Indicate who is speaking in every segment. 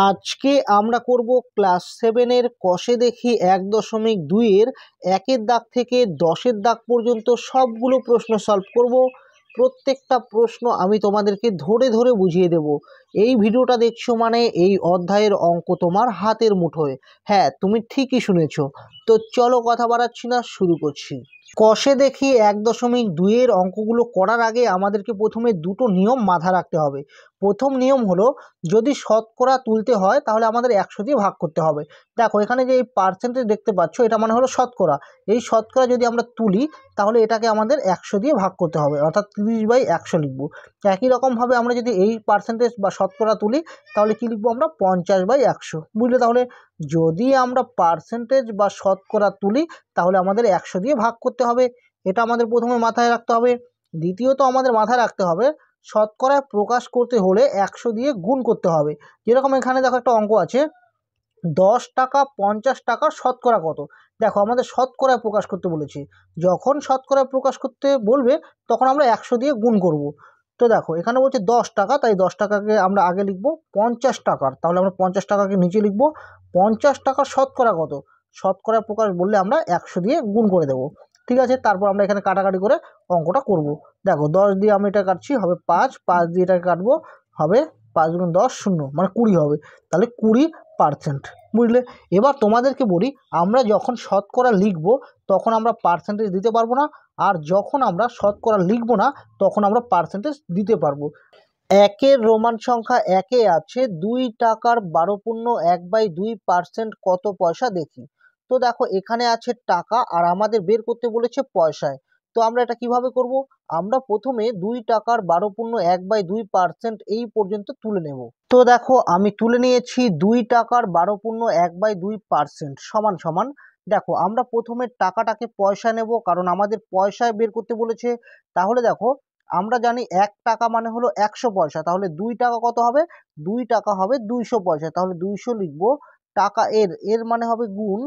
Speaker 1: আজকে আমরা করব ক্লাস 7 এর কষে দেখি 1.2 এর 1 দাগ থেকে 10 দাগ পর্যন্ত সবগুলো প্রশ্ন সলভ করব। প্রত্যেকটা প্রশ্ন আমি তোমাদেরকে ধরে ধরে বুঝিয়ে দেব। এই ভিডিওটা দেখছো মানে এই অধ্যায়ের অঙ্ক তোমার হাতের মুঠোয়। হ্যাঁ, তুমি ঠিকই শুনেছো। তো চলো কথা বাড়াচ্ছি না, শুরু করছি। কষে দেখি 1.2 এর অঙ্কগুলো করার আগে আমাদেরকে প্রথমে দুটো নিয়ম মাথায় রাখতে হবে। প্রথম নিয়ম হলো, যদি শতকরা তুলতে হয় তাহলে আমাদের 100 দিয়ে ভাগ করতে হবে। দেখো এখানে যে এই পার্সেন্টেজ দেখতে পাচ্ছ, এটা মানে হলো শতকরা। এই শতকরা যদি আমরা তুলি তাহলে এটাকে আমাদের 100 দিয়ে ভাগ করতে হবে, অর্থাৎ 30/100 লিখবো। একই রকমভাবে আমরা যদি এই পার্সেন্টেজ বা শতকরা তুলি তাহলে কি লিখবো আমরা, 50/100। বুঝলে? তাহলে যদি আমরা পার্সেন্টেজ বা শতকরা তুলি তাহলে আমাদের 100 দিয়ে ভাগ করতে হবে। এটা আমাদের প্রথমে মাথায় রাখতে হবে। দ্বিতীয়ত আমাদের মাথায় রাখতে হবে, শতকরায় প্রকাশ করতে হলে 100 দিয়ে গুণ করতে হবে। যেরকম এখানে দেখো একটা অঙ্ক আছে, 10 টাকা 50 টাকার শতকরা কত। দেখো আমাদের শতকরায় প্রকাশ করতে বলেছে, যখন শতকরায় প্রকাশ করতে বলবে তখন আমরা 100 দিয়ে গুণ করব। তো দেখো এখানে বলছে 10 টাকা, তাই 10 টাকাকে আমরা আগে লিখবো 50 টাকার, তাহলে আমরা 50 টাকাকে নিচে লিখবো। 50 টাকার শতকরা কত, শতকরা প্রকাশ বললে আমরা 100 দিয়ে গুণ করে দেবো। ঠিক আছে, তারপর আমরা এখানে কাটাকাটি করে অঙ্কটা করব। দেখো 10 দিয়ে আমি এটা কাটছি, হবে 5, 5 দিয়ে এটাকে কাটবো, হবে 5 × 10 0, মানে 20 হবে। তাহলে 20%। বুঝলে? এবার তোমাদেরকে বলি, আমরা যখন শতকরা লিখব তখন আমরা পার্সেন্টেজ দিতে পারবো না, আর যখন আমরা শতকরা লিখব না তখন আমরা পার্সেন্টেজ দিতে পারবো। একের রোমান সংখ্যা একে আছে 2 টাকার 12.1/2% কত পয়সা দেখি। তো দেখো এখানে আছে টাকা আর আমাদের বের করতে বলেছে পয়সায়। তো আমরা এটা কিভাবে করব, আমরা প্রথমে 2 টাকার 12.1/2% এই পর্যন্ত তুলে নেব। তো দেখো আমি তুলে নিয়েছি 2 টাকার 12.1/2% সমান সমান। দেখো আমরা প্রথমে টাকাটাকে পয়সা নেব, কারণ আমাদের পয়সায় বের করতে বলেছে। তাহলে দেখো আমরা জানি 1 টাকা মানে হলো 100 পয়সা, তাহলে 2 টাকা কত হবে, 2 টাকা হবে 200 পয়সা, তাহলে 200 লিখবো। টাকা এর এর মানে হবে গুণ,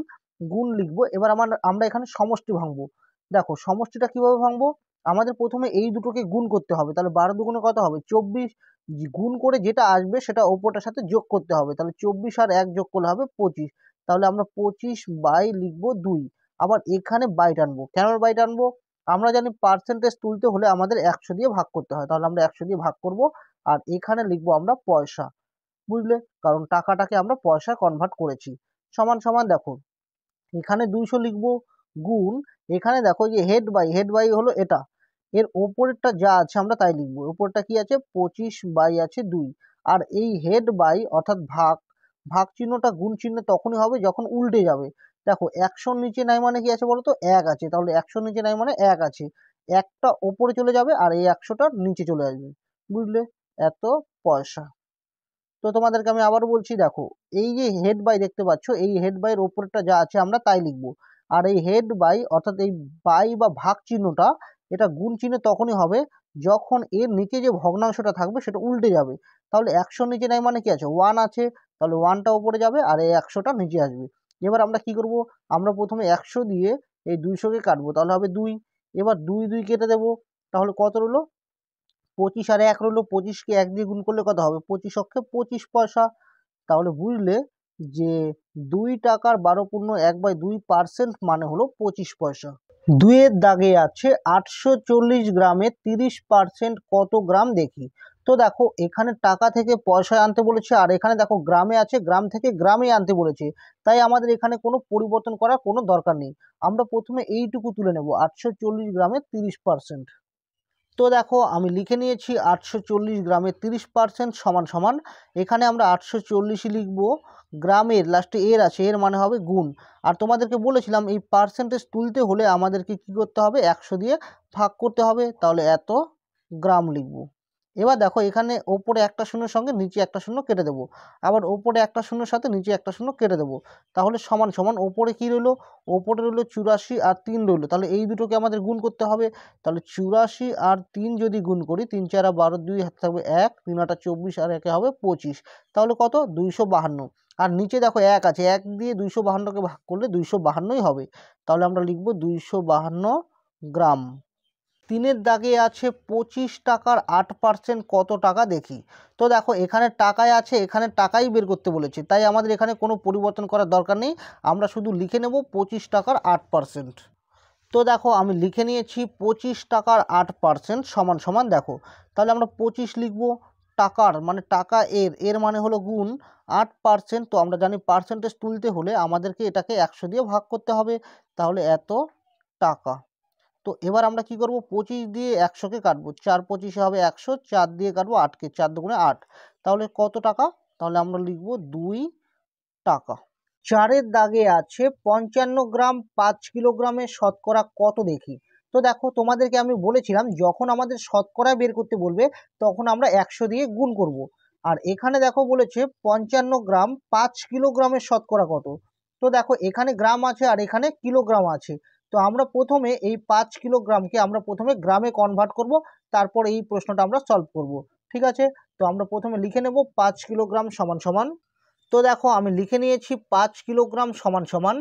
Speaker 1: গুণ লিখবো। এবার আমরা এখানে সমষ্টি ভাঙবো। দেখো সমষ্টিটা কিভাবে ভাঙবো, আমাদের প্রথমে এই দুটোকে গুণ করতে হবে, তাহলে 12 দুগুণে কত হবে 24, গুণ করে যেটা আসবে সেটা ওপরটার সাথে যোগ করতে হবে, তাহলে 24 আর 1 যোগ করলে হবে 25। তাহলে আমরা 25 বাই লিখবো 2। আবার এখানে বাই টানবো, কেন বাই টানবো, আমরা জানি পার্সেন্টেজ তুলতে হলে আমাদের 100 দিয়ে ভাগ করতে হয়, তাহলে আমরা 100 দিয়ে ভাগ করব। আর এখানে লিখবো আমরা পয়সা। বুঝলে? কারণ টাকাটাকে আমরা পয়সায় কনভার্ট করেছি। সমান সমান দেখো এখানে 200 লিখবো, গুণ এখানে দেখো যে হেড বাই হলো এটা, এর ওপরেরটা যা আছে আমরা তাই লিখবো। ওপরটা কি আছে, 25 বাই আছে 2। আর এই হেড বাই অর্থাৎ ভাগ, ভাগ চিহ্নটা গুণ চিহ্ন তখনই হবে যখন উল্টে যাবে। দেখো 100 নিচে নাই মানে কি আছে বলতো, 1 আছে, তাহলে 100 নিচে নাই মানে 1 আছে, একটা ওপরে চলে যাবে আর এই 100টা নিচে চলে আসবে। বুঝলে? এত পয়সা। তো তোমাদেরকে আমি আবার বলছি, দেখো এই যে হেড বাই দেখতে পাচ্ছ, এই হেড বাইয়ের ওপরটা যা আছে আমরা তাই লিখবো। আর এই হেড বাই অর্থাৎ এই বাই বা ভাগ চিহ্নটা, এটা গুণ চিহ্ন তখনই হবে যখন এর নিচে যে ভগ্নাংশটা থাকবে সেটা উল্টে যাবে। তাহলে 100 নিচে নাই মানে কি আছে, 1 আছে, তাহলে 1টা উপরে যাবে আর এই 100টা নিচে আসবে। এবার আমরা কি করব, আমরা প্রথমে 100 দিয়ে এই 200কে কাটবো, তাহলে হবে 2। এবার 2 2 কেটে দেবো, তাহলে কত রইলো, 25 আর 1 রইলো। 25কে 1 দিয়ে গুণ করলে কত হবে, 25 অক্ষে 25 পয়সা। তাহলে বুঝলে যে 2 টাকার 12.1/2% মানে হলো 25 পয়সা। 2 এর দাগে আছে 840 গ্রামে 30% কত গ্রাম দেখি। তো দেখো এখানে টাকা থেকে পয়সায় আনতে বলেছে, আর এখানে দেখো গ্রামে আছে, গ্রাম থেকে গ্রামে আনতে বলেছে। তাই আমাদের এখানে কোনো পরিবর্তন করার কোনো দরকার নেই। আমরা প্রথমে এইটুকু তুলে নেব, 840 গ্রামে 30%। তো দেখো আমি লিখে নিয়েছি 840 গ্রামের 30% সমান সমান। এখানে আমরা 840ই লিখবো, গ্রামের লাস্টে এর আছে, এর মানে হবে গুণ। আর তোমাদেরকে বলেছিলাম এই পার্সেন্টেজ তুলতে হলে আমাদেরকে কি করতে হবে, 100 দিয়ে ভাগ করতে হবে, তাহলে এত গ্রাম লিখবো। এবার দেখো এখানে ওপরে একটা শূন্যের সঙ্গে নিচে একটা শূন্য কেটে দেবো, আবার ওপরে একটা শূন্যের সাথে নিচে একটা শূন্য কেটে দেবো। তাহলে সমান সমান ওপরে কি রইলো, ওপরে রইলো 84 আর 3 রইলো, তাহলে এই দুটোকে আমাদের গুণ করতে হবে। তাহলে 84 আর 3 যদি গুণ করি, 3 4 12, 2 হাতে থাকবে 1, 3 8 24 আর 1 হবে 25। তাহলে কত, 252। আর নিচে দেখো 1 আছে, 1 দিয়ে 252কে ভাগ করলে 252ই হবে। তাহলে আমরা লিখবো 252 গ্রাম। তিনের দাগে আছে 25 টাকার 8% কত টাকা দেখি। তো দেখো এখানে টাকায় আছে, এখানে টাকাই বের করতে বলেছে, তাই আমাদের এখানে কোনো পরিবর্তন করার দরকার নেই, আমরা শুধু লিখে নেব 25 টাকার 8%। তো দেখো আমি লিখে নিয়েছি 25 টাকার 8% সমান সমান, দেখো তাহলে আমরা 25 লিখব, টাকার মানে টাকা এর মানে হলো গুণ 8%। তো আমরা জানি পার্সেন্টেজ তুলতে হলে আমাদেরকে এটাকে 100 দিয়ে ভাগ করতে হবে, তাহলে এত টাকা। তো এবার আমরা কি করব, 25 দিয়ে 100কে কাটবো, 4 25 হবে 100, 4 দিয়ে কাটবো 8কে, 4 দুগুণে 8, তাহলে কত টাকা, তাহলে আমরা লিখব 2 টাকা। চারের দাগে আছে 55 গ্রাম 5 কিলোগ্রামের শতকরা কত দেখি। তো দেখো তোমাদেরকে আমি বলেছিলাম যখন আমাদের শতকরা বের করতে বলবে তখন আমরা 100 দিয়ে গুণ করব। আর এখানে দেখো বলেছে 55 গ্রাম 5 কিলোগ্রামের শতকরা কত। তো দেখো এখানে গ্রাম আছে আর এখানে কিলোগ্রাম আছে, তো আমরা প্রথমে এই 5 কিলোগ্রামকে আমরা প্রথমে গ্রামে কনভার্ট করব, তারপর এই প্রশ্নটা আমরা সলভ করব। ঠিক আছে, তো আমরা প্রথমে লিখে নেব 5 কিলোগ্রাম সমান সমান। তো দেখো আমি লিখে নিয়েছি 5 কিলোগ্রাম সমান সমান,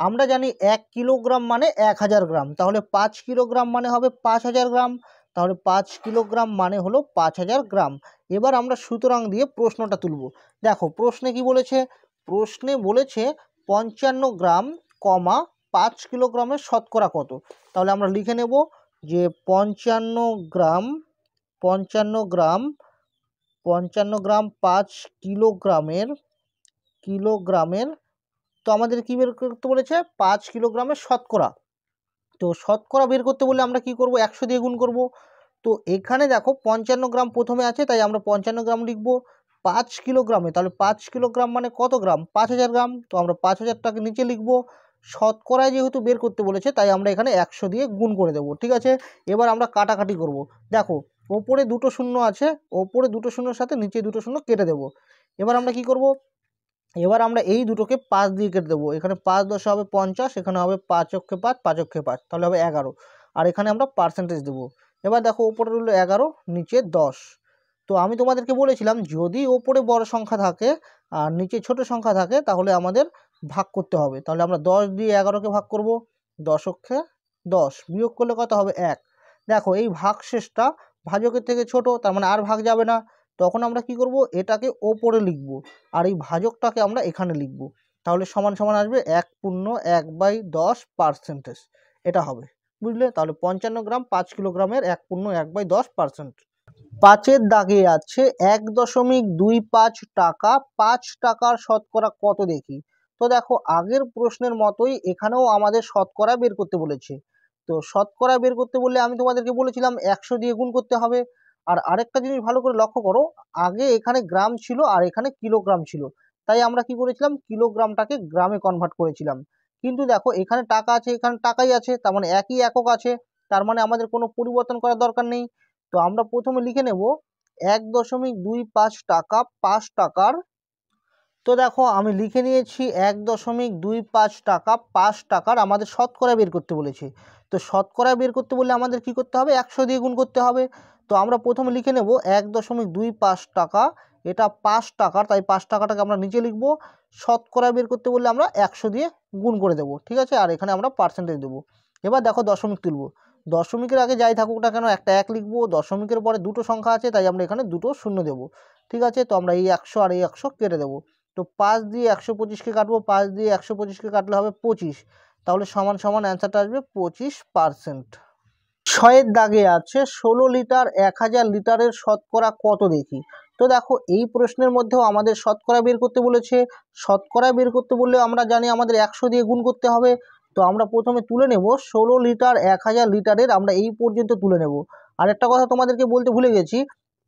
Speaker 1: আমরা জানি 1 কিলোগ্রাম মানে 1000 গ্রাম, তাহলে 5 কিলোগ্রাম মানে হবে 5000 গ্রাম, তাহলে 5 কিলোগ্রাম মানে হলো 5000 গ্রাম। এবার আমরা সুতরাং দিয়ে প্রশ্নটা তুলব। দেখো প্রশ্নে কি বলেছে, প্রশ্নে বলেছে 55 গ্রাম কমা 5 কিলোগ্রামের শতকরা কত। তাহলে আমরা লিখে নেব যে 55 গ্রাম 5 কিলোগ্রামের, তো আমাদের কি বের করতে বলেছে 5 কিলোগ্রামের শতকরা। তো শতকরা বের করতে বললে আমরা কি করব, 100 দিয়ে গুণ করব। তো এখানে দেখো 55 গ্রাম প্রথমে আছে, তাই আমরা 55 গ্রাম লিখব 5 কিলোগ্রামে, তাহলে 5 কিলোগ্রাম মানে কত গ্রাম, 5000 গ্রাম, তো আমরা 5000টাকে নিচে লিখব। শতকরায় যেহেতু বের করতে বলেছে তাই আমরা এখানে 100 দিয়ে গুণ করে দেবো। ঠিক আছে, এবার আমরা কাটাকাটি করব। দেখো ওপরে দুটো শূন্য আছে, ওপরে দুটো শূন্যর সাথে নিচে দুটো শূন্য কেটে দেবো। এবার আমরা কি করব, এবার আমরা এই দুটোকে 5 দিয়ে কেটে দেবো, এখানে 5 10 হবে 50, এখানে হবে 5 অক্ষে 5, 5 অক্ষে 5, তাহলে হবে 11, আর এখানে আমরা পার্সেন্টেজ দেবো। এবার দেখো ওপরে রইল 11, নিচে 10। তো আমি তোমাদেরকে বলেছিলাম যদি ওপরে বড় সংখ্যা থাকে আর নিচে ছোট সংখ্যা থাকে তাহলে আমাদের ভাগ করতে হবে, তাহলে আমরা 10 দিয়ে 11কে ভাগ করব, 10 অক্ষে 10, বিয়োগ করলে কত হবে 1। দেখো এই ভাগশেষটা ভাজকের থেকে ছোট, তার মানে আর ভাগ যাবে না, তখন আমরা কি করব, এটাকে ওপরে লিখব আর এই ভাজকটাকে আমরা এখানে লিখব, তাহলে সমান সমান আসবে 1/10%, এটা হবে, বুঝলে। তাহলে 55 গ্রাম 5 কিলোগ্রামের 1/10%। পাঁচের দাগে আছে 1.25 টাকা 5 টাকার শতকরা কত দেখি। তো দেখো আগের প্রশ্নের মতোই এখানেও আমাদের শতকরা বের করতে বলেছে। তো শতকরা বের করতে বললে আমি তোমাদেরকে বলেছিলাম 100 দিয়ে গুণ করতে হবে। আর আরেকটা জিনিস ভালো করে লক্ষ্য করো, আগে এখানে গ্রাম ছিল আর এখানে কিলোগ্রাম ছিল, তাই আমরা কি করেছিলাম কিলোগ্রামটাকে গ্রামে কনভার্ট করেছিলাম। কিন্তু দেখো এখানে টাকা আছে এখানে টাকাই আছে, তার মানে একই একক আছে, তার মানে আমাদের কোনো পরিবর্তন করার দরকার নেই। তো আমরা প্রথমে লিখে নেব 1.25 টাকা 5 টাকার। তো দেখো আমি লিখে নিয়েছি 1.25 টাকা 5 টাকার আমাদের শতকরা বের করতে বলেছে। তো শতকরা বের করতে বললে আমাদের কি করতে হবে, 100 দিয়ে গুণ করতে হবে। তো আমরা প্রথমে লিখে নেব 1.25 টাকা, এটা 5 টাকার, তাই 5 টাকাটাকে আমরা নিচে লিখব। শতকরা বের করতে বললে আমরা 100 দিয়ে গুণ করে দেবো। ঠিক আছে, আর এখানে আমরা পার্সেন্টেজ দেবো। এবার দেখো দশমিক তুলব, দশমিকের আগে যাই থাকুক না কেন একটা 1 লিখবো, দশমিকের পরে দুটো সংখ্যা আছে তাই আমরা এখানে দুটো শূন্য দেবো। ঠিক আছে, তো আমরা এই 100 আর এই 100 কেটে দেবো। তো 5 দিয়ে 125কে কাটবো, 5 দিয়ে 125কে কাটলে হবে 25, তাহলে সমান সমান অ্যান্সারটা আসবে 25%। ছয়ের দাগে আছে 16 লিটার 1000 লিটারের শতকরা কত দেখি। তো দেখো এই প্রশ্নের মধ্যেও আমাদের শতকরা বের করতে বলেছে। শতকরা বের করতে বললে আমরা জানি আমাদের 100 দিয়ে গুণ করতে হবে। তো আমরা প্রথমে তুলে নেব 16 লিটার 1000 লিটারের, আমরা এই পর্যন্ত তুলে নেব। আর একটা কথা তোমাদেরকে বলতে ভুলে গেছি,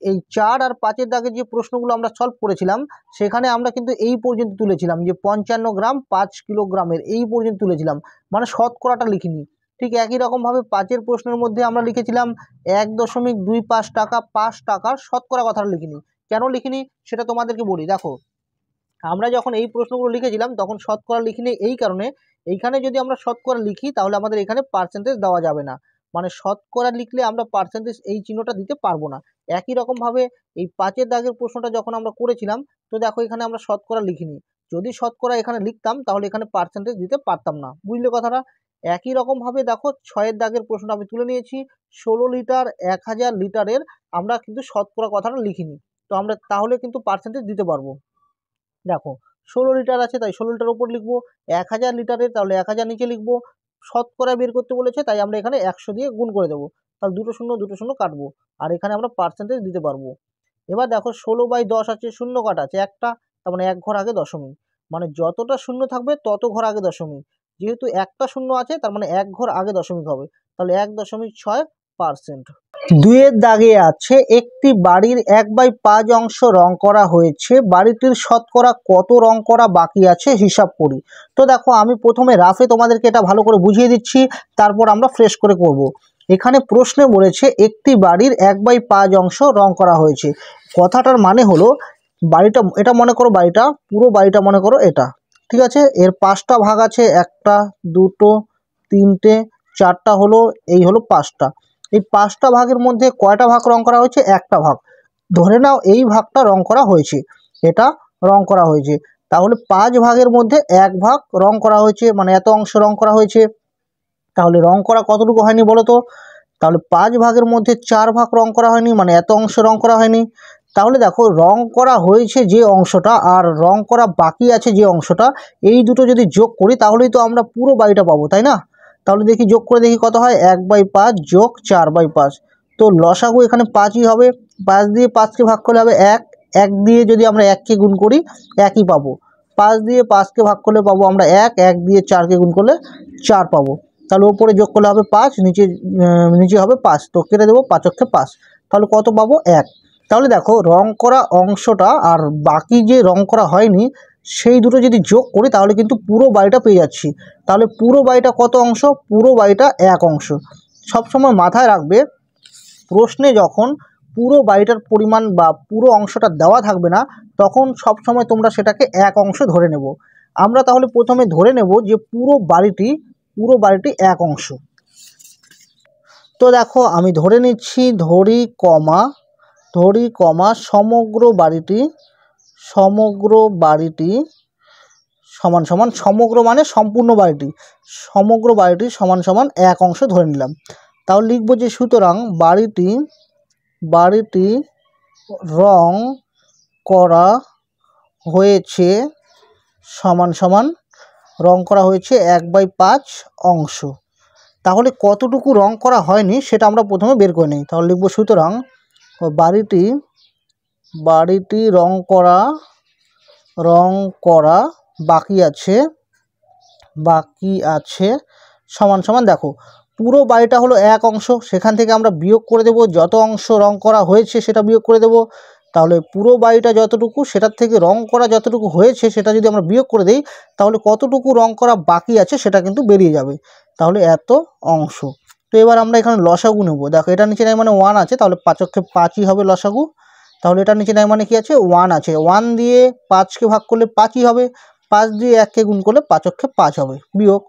Speaker 1: এই 4 আর 5-এর দাগে যে প্রশ্নগুলো আমরা সলভ করেছিলাম সেখানে আমরা কিন্তু এই পর্যন্ত তুলেছিলাম যে 55 গ্রাম 5 কিলোগ্রামের, এই পর্যন্ত তুলেছিলাম, মানে শতকরাটা লিখিনি। ঠিক একই রকমভাবে 5-এর প্রশ্নের মধ্যে আমরা লিখেছিলাম 1.25 টাকা 5 টাকার শতকরা কথাটা লিখিনি। কেন লিখিনি সেটা তোমাদেরকে বলি। দেখো আমরা যখন এই প্রশ্নগুলো লিখেছিলাম তখন শতকরা লিখিনি এই কারণে, এইখানে যদি আমরা শতকরা লিখি তাহলে আমাদের এখানে পার্সেন্টেজ দেওয়া যাবে না, মানে শতকরা লিখলে আমরা পার্সেন্টেজ এই চিহ্নটা দিতে পারবো না। একই রকমভাবে এই 5-এর দাগের প্রশ্নটা যখন আমরা করেছিলাম, তো দেখো এখানে আমরা শতকরা লিখিনি, যদি শতকরা এখানে লিখতাম তাহলে এখানে পার্সেন্টেজ দিতে পারতাম না, বুঝলে কথাটা। একই রকমভাবে দেখো 6-এর দাগের প্রশ্নটা আমি তুলে নিয়েছি। 16 লিটার 1000 লিটারের আমরা কিন্তু শতকরা কথাটা লিখিনি, তো আমরা তাহলে কিন্তু পার্সেন্টেজ দিতে পারবো। দেখো 16 লিটার আছে তাই 16 লিটার উপর লিখবো, 1000 লিটারের তাহলে 1000 নিচে লিখবো, শতকরা বের করতে বলেছে তাই আমরা এখানে 100 দিয়ে গুণ করে দেবো, তাহলে দুটো শূন্য কাটবো, আর এখানে আমরা পার্সেন্টেজ দিতে পারবো। এবার দেখো 16/10 আছে, শূন্য কাটা আছে একটা, তার মানে এক ঘর আগে দশমিক, মানে যতটা শূন্য থাকবে তত ঘর আগে দশমিক, যেহেতু একটা শূন্য আছে তার মানে এক ঘর আগে দশমিক হবে, তাহলে 1.6%। 2-এর দাগে আছে একটি বাড়ির 1/5 অংশ রং করা হয়েছে, বাড়িটির শতকরা কত রং করা বাকি আছে হিসাব করি। তো দেখো আমি প্রথমে রাফে তোমাদেরকে এটা ভালো করে বুঝিয়ে দিচ্ছি, তারপর আমরা ফ্রেশ করে করব। এখানে প্রশ্নে বলেছে একটি বাড়ির 1/5 অংশ রং করা হয়েছে, কথাটার মানে হলো বাড়িটা, এটা মনে করো বাড়িটা, পুরো বাড়িটা মনে করো এটা, ঠিক আছে, এর 5টা ভাগ আছে, 1টা 2টো 3টে 4টা হলো, এই হলো 5টা, এই 5টা ভাগের মধ্যে কয়টা ভাগ রং করা হয়েছে? একটা ভাগ, ধরে নাও এই ভাগটা রং করা হয়েছে, এটা রং করা হয়েছে, তাহলে 5 ভাগের মধ্যে 1 ভাগ রং করা হয়েছে, মানে এত অংশ রং করা হয়েছে, তাহলে রং করা কতটুকু হয়নি বলো তো? তাহলে 5 ভাগের মধ্যে 4 ভাগ রং করা হয়নি, মানে এত অংশ রং করা হয়নি। তাহলে দেখো রং করা হয়েছে যে অংশটা আর রং করা বাকি আছে যে অংশটা, এই দুটো যদি যোগ করি তাহলেই তো আমরা পুরো বাড়িটা পাবো, তাই না? তাহলে দেখি যোগ করে দেখি কত হয়, 1/5 যোগ 4/5, তো লসাগু এখানে 5ই হবে, 5 দিয়ে 5কে ভাগ করলে হবে 1, 1 দিয়ে যদি আমরা 1কে গুণ করি 1ই পাবো, 5 দিয়ে 5কে ভাগ করলে পাবো আমরা 1, 1 দিয়ে 4কে গুণ করলে 4 পাবো, তাহলে উপরে যোগ করলে হবে 5, নিচে হবে 5, তো কেটে দেবো, 5 × 5, তাহলে কত পাবো? 1। তাহলে দেখো রং করা অংশটা আর বাকি যে রং করা হয়নি সেই দুটো যদি যোগ করি তাহলে কিন্তু পুরো বাড়িটা পেয়ে যাচ্ছি। তাহলে পুরো বাড়িটা কত অংশ? পুরো বাড়িটা 1 অংশ। সবসময় মাথায় রাখবে, প্রশ্নে যখন পুরো বাড়িটার পরিমাণ বা পুরো অংশটা দেওয়া থাকবে না তখন সবসময় তোমরা সেটাকে 1 অংশ ধরে নেব। আমরা তাহলে প্রথমে ধরে নেব যে পুরো বাড়িটি 1 অংশ। তো দেখো আমি ধরে নিচ্ছি, ধরি কমা সমগ্র বাড়িটি সমান সমান, সমগ্র মানে সম্পূর্ণ বাড়িটি, সমগ্র বাড়িটি সমান সমান 1 অংশ ধরে নিলাম। তাহলে লিখবো যে সুতরাং বাড়িটি রং করা হয়েছে সমান সমান, রং করা হয়েছে 1/5 অংশ। তাহলে কতটুকু রং করা হয়নি সেটা আমরা প্রথমে বের করে নিই। তাহলে লিখব সুতরাং বাড়িটি রং করা বাকি আছে সমান সমান, দেখো পুরো বাড়িটা হলো 1 অংশ, সেখান থেকে আমরা বিয়োগ করে দেব, যত অংশ রং করা হয়েছে সেটা বিয়োগ করে দেব, তাহলে পুরো বাড়িটা যতটুকু সেটার থেকে রং করা যতটুকু হয়েছে সেটা যদি আমরা বিয়োগ করে দিই তাহলে কতটুকু রং করা বাকি আছে সেটা কিন্তু বেরিয়ে যাবে, তাহলে এত অংশ। তো এবার আমরা এখানে লসাগু নেব, দেখো এটা নিচে নাই মানে 1 আছে, তাহলে 5 × 5ই হবে লসাগু, তাহলে এটা নিচে নাই মানে কি আছে? 1 আছে, 1 দিয়ে 5কে ভাগ করলে 5ই হবে, 5 দিয়ে 1কে গুণ করলে 5 × 5 হবে, বিয়োগ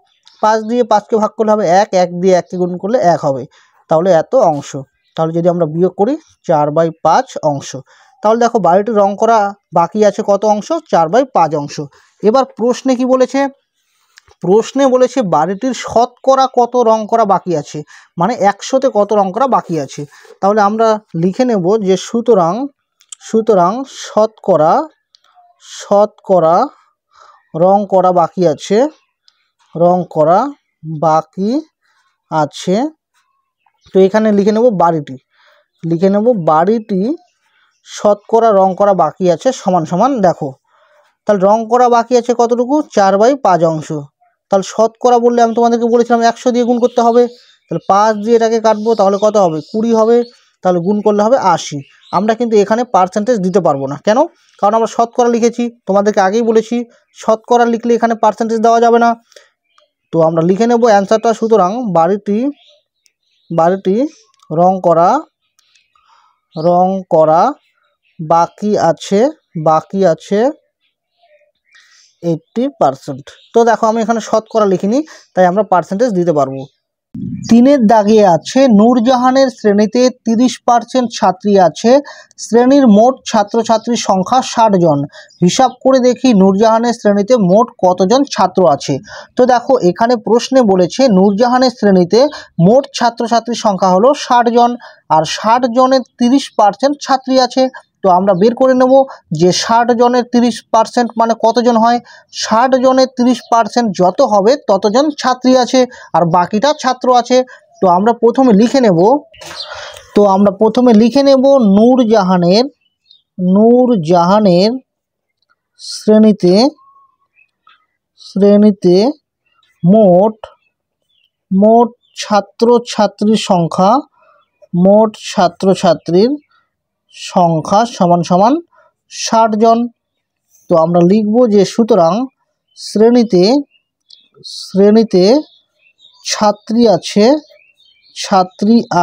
Speaker 1: 5 দিয়ে 5কে ভাগ করলে হবে 1, 1 দিয়ে 1কে গুণ করলে 1 হবে, তাহলে এত অংশ। তাহলে যদি আমরা বিয়োগ করি 4/5 অংশ। তাহলে দেখো বাড়িটি রং করা বাকি আছে কত অংশ? 4/5 অংশ। এবার প্রশ্নে কি বলেছে? প্রশ্নে বলেছে বাড়িটির শতকরা কত রং করা বাকি আছে, মানে 100তে কত রং করা বাকি আছে। তাহলে আমরা লিখে নেব যে সুতরাং শতকরা রং করা বাকি আছে, তো এখানে লিখে নেব বাড়িটি শতকরা রং করা বাকি আছে সমান সমান, দেখো তাহলে রং করা বাকি আছে কতটুকু? 4/5 অংশ। তাহলে শতকরা বললে আমি তোমাদেরকে বলেছিলাম 100 দিয়ে গুণ করতে হবে, তাহলে 5 দিয়ে এটাকে কাটবো, তাহলে কত হবে? 20 হবে, তাহলে গুণ করলে হবে 80। আমরা কিন্তু এখানে পার্সেন্টেজ দিতে পারবো না, কেন? কারণ আমরা শতকরা লিখেছি, তোমাদেরকে আগেই বলেছি শতকরা লিখলে এখানে পার্সেন্টেজ দেওয়া যাবে না। তো আমরা লিখে নেব অ্যান্সারটা, সুতরাং বাড়িটি রং করা বাকি আছে 80%। তো দেখো আমি এখানে শতকরা লিখিনি তাই আমরা পার্সেন্টেজ দিতে পারবো। তিনের দাগে আছে নূরজাহানের শ্রেণীতে 30% ছাত্রী আছে, শ্রেণীর মোট ছাত্রছাত্রীর সংখ্যা 60 জন। হিসাব করে দেখি নূরজাহানের শ্রেণীতে মোট কতজন ছাত্র আছে। তো দেখো এখানে প্রশ্নে বলেছে নূরজাহানের শ্রেণীতে মোট ছাত্রছাত্রীর সংখ্যা হলো 60 জন, আর 60 জনের 30% ছাত্রী আছে। তো আমরা বের করে নেব যে 60 জনের 30% মানে কতজন হয়। 60 জনের 30% যত হবে ততজন ছাত্রী আছে, আর বাকিটা ছাত্র আছে। তো আমরা প্রথমে লিখে নেব নূরজাহানের শ্রেণীতে মোট ছাত্রছাত্রীর সংখ্যা সমান সমান 60 জন। তো আমরা লিখব যে সুতরাং শ্রেণীতে ছাত্রী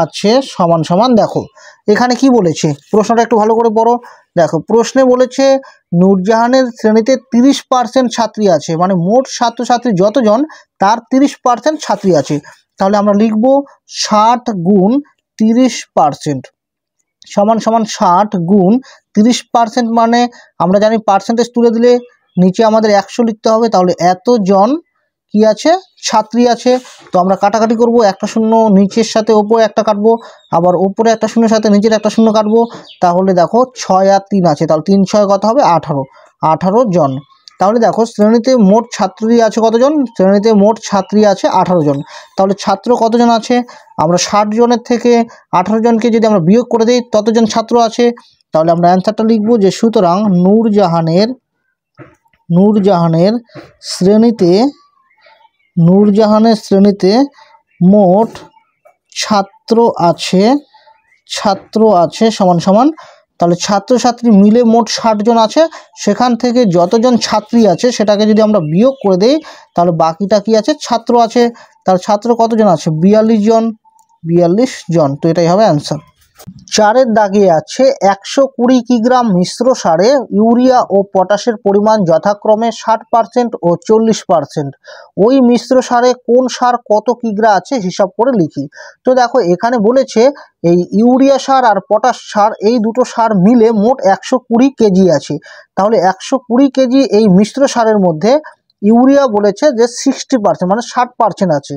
Speaker 1: আছে সমান সমান, দেখো এখানে কি বলেছে প্রশ্নটা একটু ভালো করে পড়ো। দেখো প্রশ্নে বলেছে নূরজাহানের শ্রেণীতে 30% ছাত্রী আছে, মানে মোট ছাত্রছাত্রী যতজন তার 30% ছাত্রী আছে। তাহলে আমরা লিখব 60 গুণ 30% সমান সমান 60 গুণ 30%, মানে আমরা জানি পার্সেন্টেজ তুলে দিলে নিচে আমাদের 100 লিখতে হবে। তাহলে এতজন কি আছে, ছাত্রী আছে। তো আমরা কাটাকাটি করব, একটা শূন্য নিচের সাথে ওপরে একটা কাটবো, আবার ওপরে একটা শূন্যের সাথে নিচের একটা শূন্য কাটবো। তাহলে দেখো 6 আর 3 আছে, তাহলে 3 6 কত হবে 18 জন। তাহলে দেখো শ্রেণীতে মোট ছাত্রী আছে কতজন, শ্রেণীতে মোট ছাত্রী আছে 18 জন। তাহলে ছাত্র কতজন আছে, আমরা 60 জনের থেকে 18 জনকে যদি আমরা বিয়োগ করে দিই ততজন ছাত্র আছে। তাহলে আমরা অ্যান্সারটা লিখব যে সুতরাং নূরজাহানের শ্রেণীতে মোট ছাত্র আছে সমান সমান, তাহলে ছাত্রছাত্রী মিলে মোট 60 জন আছে, সেখান থেকে যতজন ছাত্রী আছে সেটাকে যদি আমরা বিয়োগ করে দেই তাহলে বাকিটা কি আছে, ছাত্র আছে। তাহলে ছাত্র কতজন আছে, 42 জন। তো এটাই হবে অ্যান্সার। 4এর দাগে আছে 120 কিগ্রা মিশ্র সারে ইউরিয়া ও পটাশের পরিমাণ যথাক্রমে 60% ও 40%। ওই মিশ্র সারে কোন সার কত কিগ্রা আছে হিসাব করে লিখি। তো দেখো এখানে বলেছে এই ইউরিয়া সার আর পটাশ সার এই দুটো সার মিলে মোট 120 কেজি আছে। তাহলে 120 কেজি এই মিশ্র সারের মধ্যে ইউরিয়া বলেছে যে 60% মানে 60% আছে,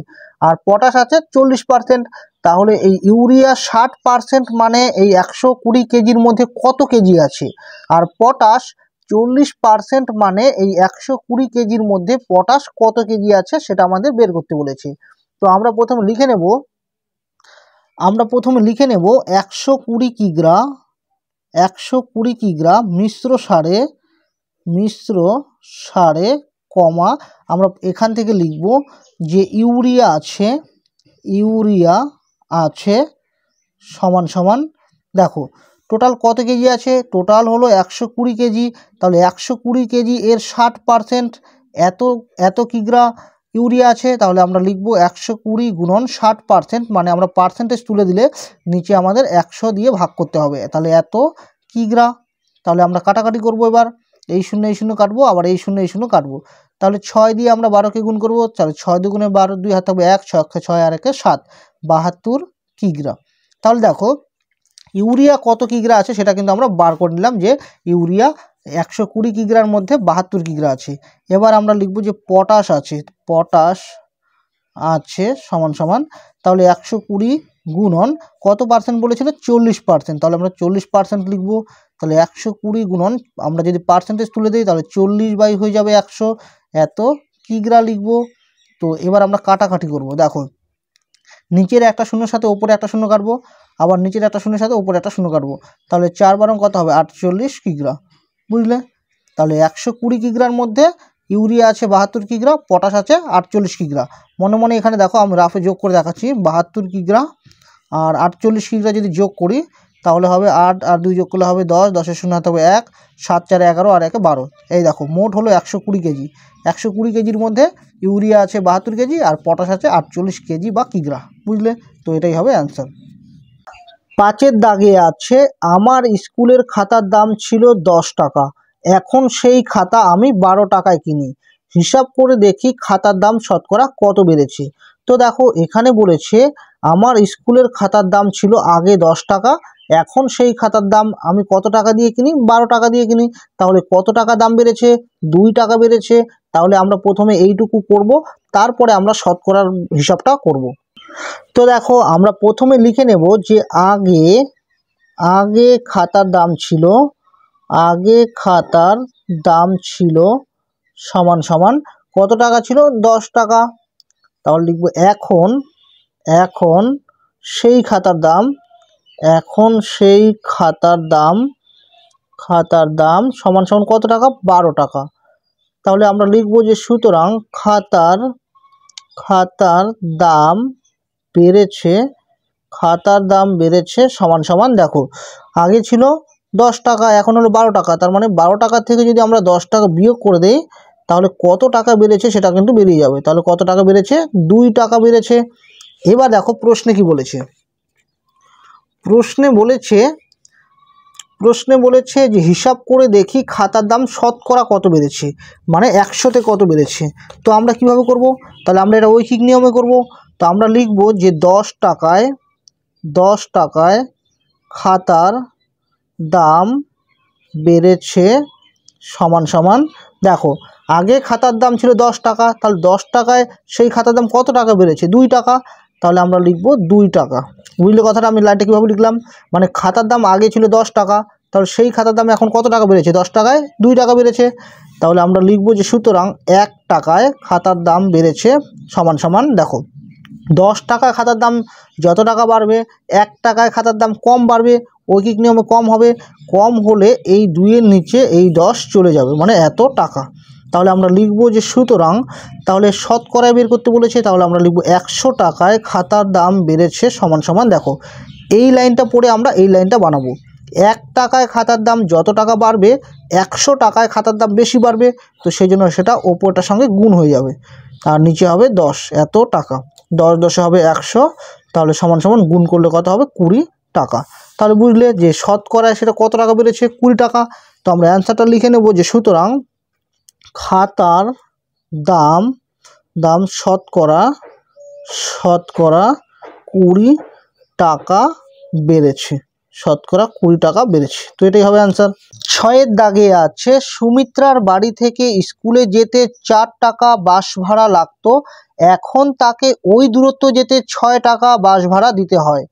Speaker 1: আর পটাশ আছে 40%। তাহলে এই ইউরিয়া 60% মানে এই 120 কেজির মধ্যে কত কেজি আছে, আর পটাশ 40% মানে এই 120 কেজির মধ্যে পটাশ কত কেজি আছে সেটা আমাদের বের করতে বলেছে। তো আমরা প্রথমে লিখে নেব 120 কিগ্রা মিশ্র সারে কমা, আমরা এখান থেকে লিখব যে ইউরিয়া আছে সমান সমান, দেখো টোটাল কত কেজি আছে, টোটাল হলো 120 কেজি। তাহলে 120 কেজি এর 60% এত কিগ্রা ইউরিয়া আছে। তাহলে আমরা লিখব 120 গুণন 60%, মানে আমরা পার্সেন্টেজ তুলে দিলে নিচে আমাদের 100 দিয়ে ভাগ করতে হবে। তাহলে এত কিগ্রা। তাহলে আমরা কাটাকাটি করব, এবার এই শূন্য কাটবো, আবার এই শূন্য কাটবো। তাহলে 6 দিয়ে আমরা 12কে গুণ করব। তাহলে 6 দুগুণে 12, 2 হাতে হবে 1, 6 আর 1 7, 72 কিগ্রা। তাহলে দেখো ইউরিয়া কত কিগ্রা আছে সেটা কিন্তু আমরা বার করে নিলাম, যে ইউরিয়া 120 কিগ্রার মধ্যে 72 কিগ্রা আছে। এবার আমরা লিখব যে পটাশ আছে সমান সমান, তাহলে 120 গুণন কত পার্সেন্ট বলেছিল, 40%। তাহলে আমরা 40% লিখব। তাহলে 120 গুণন আমরা যদি পার্সেন্টেজ তুলে দিই তাহলে 40 বাই হয়ে যাবে 100, এত কিগ্রা লিখব। তো এবার আমরা কাটাকাটি করব, দেখো নিচের একটা শূন্যর সাথে ওপরে একটা শূন্য কাটবো, আবার নিচের একটা শূন্যের সাথে ওপরে একটা শূন্য কাটবো। তাহলে 4 বারং কত হবে 48 কিগ্রা, বুঝলে। তাহলে 120 কিগ্রার মধ্যে ইউরিয়া আছে 72 কিগ্রা, পটাশ আছে 48 কিগ্রা। মনে মনে এখানে দেখো আমি রাফে যোগ করে দেখাচ্ছি, 72 কিগ্রা আর 48 কিগ্রা যদি যোগ করি তাহলে হবে 8 আর 2 যোগ করলে হবে 10, 10 এর শূন্য হাতে হবে 1, 7 4 11 আর 1 12। এই দেখো মোট হলো 120 কেজি। 120 কেজির মধ্যে ইউরিয়া আছে 72 কেজি আর পটাশ আছে 48 কেজি বা কিগ্রা, বুঝলে। তো এটাই হবে অ্যান্সার। 5এর দাগে আছে আমার স্কুলের খাতার দাম ছিল 10 টাকা, এখন সেই খাতা আমি 12 টাকায় কিনি, হিসাব করে দেখি খাতার দাম শতকরা কত বেড়েছে। তো দেখো এখানে বলেছে আমার স্কুলের খাতার দাম ছিল আগে 10 টাকা, এখন সেই খাতার দাম আমি কত টাকা দিয়ে কিনি, 12 টাকা দিয়ে কিনি। তাহলে কত টাকা দাম বেড়েছে, 2 টাকা বেড়েছে। তাহলে আমরা প্রথমে এইটুকু করব, তারপরে আমরা শতকরার হিসাবটা করব। তো দেখো আমরা প্রথমে লিখে নেব যে আগে আগে খাতার দাম ছিল, আগে খাতার দাম ছিল সমান সমান কত টাকা ছিল, 10 টাকা। তাহলে লিখব এখন এখন সেই খাতার দাম, এখন সেই খাতার দাম সমান সমান কত টাকা, 12 টাকা। তাহলে আমরা লিখব যে সুতরাং খাতার দাম বেড়েছে, খাতার দাম বেড়েছে সমান সমান, দেখো আগে ছিল 10 টাকা, এখন হলো 12 টাকা। তার মানে 12 টাকা থেকে যদি আমরা 10 টাকা বিয়োগ করে দেই তাহলে কত টাকা বেড়েছে সেটা কিন্তু বেরিয়ে যাবে। তাহলে কত টাকা বেড়েছে, 2 টাকা বেড়েছে। এবার দেখো প্রশ্নে কি বলেছে, প্রশ্নে বলেছে যে হিসাব করে দেখি খাতার দাম শতকরা কত বেড়েছে, মানে 100তে কত বেড়েছে। তো আমরা কিভাবে করব, তাহলে আমরা এটা ঐকিক নিয়মে করব। তো আমরা লিখব যে 10 টাকায় খাতার দাম বেড়েছে সমান সমান, দেখো আগে খাতার দাম ছিল 10 টাকা, তাহলে 10 টাকায় সেই খাতার দাম কত টাকা বেড়েছে, 2 টাকা। তাহলে আমরা লিখব 2 টাকা। বুঝলে কথাটা, আমি লাইনটা কীভাবে লিখলাম, মানে খাতার দাম আগে ছিল 10 টাকা, তাহলে সেই খাতার দাম এখন কত টাকা বেড়েছে, 10 টাকায় 2 টাকা বেড়েছে। তাহলে আমরা লিখব যে সুতরাং 1 টাকায় খাতার দাম বেড়েছে সমান সমান, দেখো 10 টাকায় খাতার দাম যত টাকা বাড়বে 1 টাকায় খাতার দাম কম বাড়বে, ঐকিক নিয়মে কম হবে, কম হলে এই 2-এর নিচে এই 10 চলে যাবে, মানে এত টাকা। তাহলে আমরা লিখব যে সুতরাং, তাহলে শতকরায় বের করতে বলেছে, তাহলে আমরা লিখব 100 টাকায় খাতার দাম বেড়েছে সমান সমান, দেখো এই লাইনটা পড়ে আমরা এই লাইনটা বানাবো। 1 টাকায় খাতার দাম যত টাকা বাড়বে 100 টাকায় খাতার দাম বেশি বাড়বে, তো সেই জন্য সেটা ওপরটার সঙ্গে গুণ হয়ে যাবে, আর নিচে হবে 10, এত টাকা। 10 10 হবে 100, তাহলে সমান সমান গুণ করলে কত হবে, 20 টাকা। তাহলে বুঝলে যে শতকরায় সেটা কত টাকা বেড়েছে, 20 টাকা। তো আমরা অ্যান্সারটা লিখে নেব যে সুতরাং খাতার দাম শতকরা 20 টাকা বেড়েছে, শতকরা 20 টাকা বেড়েছে। তো এটাই হবে অ্যান্সার। 6-এর দাগে আছে সুমিত্রার বাড়ি থেকে স্কুলে যেতে 4 টাকা বাস ভাড়া লাগতো, এখন তাকে ওই দূরত্ব যেতে 6 টাকা বাস ভাড়া দিতে হয়,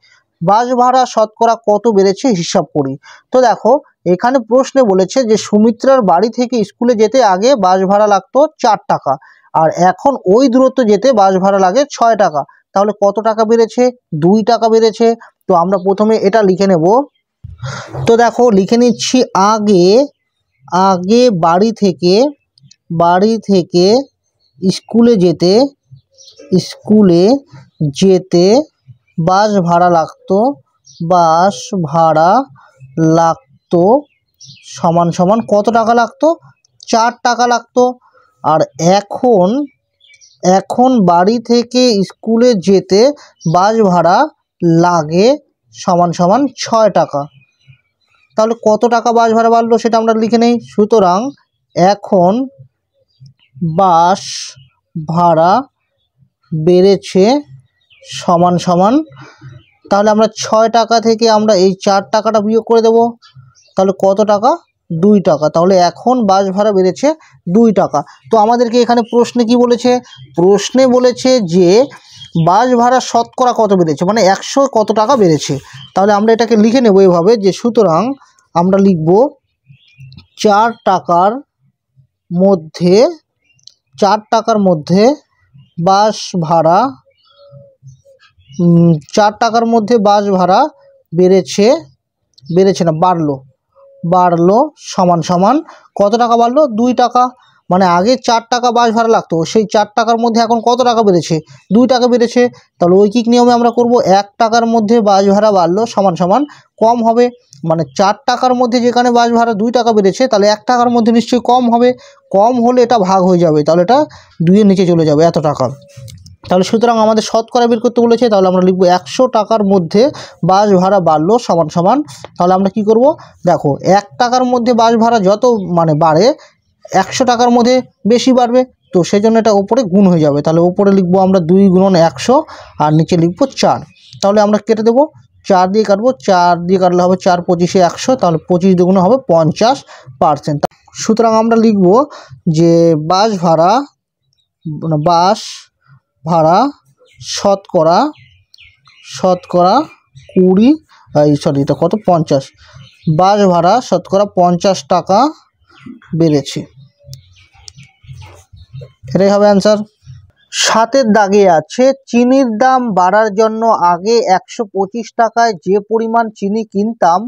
Speaker 1: বাস ভাড়া শতকরা কত বেড়েছে হিসাব করি। তো দেখো এখানে প্রশ্নে বলেছে যে সুমিত্রার বাড়ি থেকে স্কুলে যেতে আগে বাস ভাড়া লাগতো 4 টাকা, আর এখন ওই দূরত্ব যেতে বাস ভাড়া লাগে 6 টাকা। তাহলে কত টাকা বেড়েছে, 2 টাকা বেড়েছে। তো আমরা প্রথমে এটা লিখে নেব। তো দেখো লিখে নিচ্ছি, আগে বাড়ি থেকে স্কুলে যেতে বাস ভাড়া লাগতো সমান সমান কত টাকা লাগতো, 4 টাকা লাগতো। আর এখন বাড়ি থেকে স্কুলে যেতে বাস ভাড়া লাগে সমান সমান 6 টাকা। তাহলে কত টাকা বাস ভাড়া বাড়লো সেটা আমরা লিখে নেই। সুতরাং এখন বাস ভাড়া বেড়েছে সমান সমান, তাহলে আমরা 6 টাকা থেকে আমরা এই 4 টাকাটা বিয়োগ করে দেব, তাহলে কত টাকা, 2 টাকা। তাহলে এখন বাস ভাড়া বেড়েছে 2 টাকা। তো আমাদেরকে এখানে প্রশ্নে কি বলেছে, প্রশ্নে বলেছে যে বাস ভাড়া শতকরা কত বেড়েছে, মানে 100 কত টাকা বেড়েছে। তাহলে আমরা এটাকে লিখে নেব এভাবে যে সুতরাং আমরা লিখব 4 টাকার মধ্যে বাস ভাড়া 4 টাকার মধ্যে বাস ভাড়া বেড়েছে না বাড়লো সমান সমান কত টাকা বাড়লো, 2 টাকা। মানে আগে 4 টাকা বাস ভাড়া লাগতো, সেই 4 টাকার মধ্যে এখন কত টাকা বেড়েছে, 2 টাকা বেড়েছে। তাহলে ঐকিক নিয়মে আমরা করব 1 টাকার মধ্যে বাস ভাড়া বাড়লো সমান সমান কম হবে, মানে 4 টাকার মধ্যে যেখানে বাস ভাড়া 2 টাকা বেড়েছে তাহলে 1 টাকার মধ্যে নিশ্চয়ই কম হবে, কম হলে এটা ভাগ হয়ে যাবে, তাহলে এটা 2-এর নিচে চলে যাবে, এত টাকা। তাহলে সুতরাং আমাদের শতকরা বের করতে বলেছে, তাহলে আমরা লিখব 100 টাকার মধ্যে বাস ভাড়া বাড়লো সমান সমান। তাহলে আমরা কি করব, দেখো 1 টাকার মধ্যে বাস ভাড়া যত মানে বাড়ে 100 টাকার মধ্যে বেশি বাড়বে, তো সেই জন্য এটা উপরে গুণ হয়ে যাবে। তাহলে উপরে লিখবো আমরা 2 গুণন 100 আর নিচে লিখবো 4। তাহলে আমরা কেটে দেবো, 4 দিয়ে কাটবো, 4 দিয়ে কাটলে হবে 4 পঁচিশে 100, তাহলে 25 দুগুণে হবে 50%। সুতরাং আমরা লিখবো যে বাস ভাড়া শতকরা 20, এটা কত 50, বাস ভাড়া শতকরা 50 টাকা বেড়েছে। এটাই হবে অ্যান্সার। 7-এর দাগে আছে চিনির দাম বাড়ার জন্য আগে 125 টাকায় যে পরিমাণ চিনি কিনতাম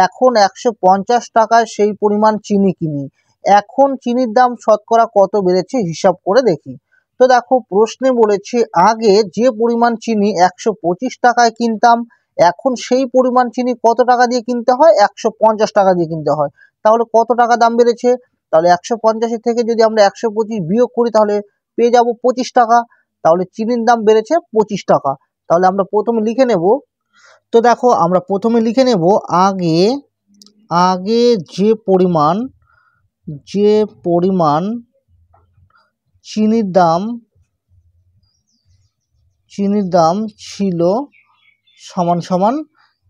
Speaker 1: এখন 150 টাকায় সেই পরিমাণ চিনি কিনি, এখন চিনির দাম শতকরা কত বেড়েছে হিসাব করে দেখি। তো দেখো প্রশ্নে বলেছে আগে যে পরিমাণ চিনি 125 টাকায় কিনতাম এখন সেই পরিমাণ চিনি কত টাকা দিয়ে কিনতে হয়, 150 টাকা দিয়ে কিনতে হয়। তাহলে কত টাকা দাম বেড়েছে, তাহলে 150 থেকে যদি আমরা 125 বিয়োগ করি তাহলে পেয়ে যাব 25 টাকা। তাহলে চিনির দাম বেড়েছে 25 টাকা। তাহলে আমরা প্রথমে লিখে নেব, তো দেখো আমরা প্রথমে লিখে নেব আগে যে পরিমাণ চিনির দাম ছিল সমান সমান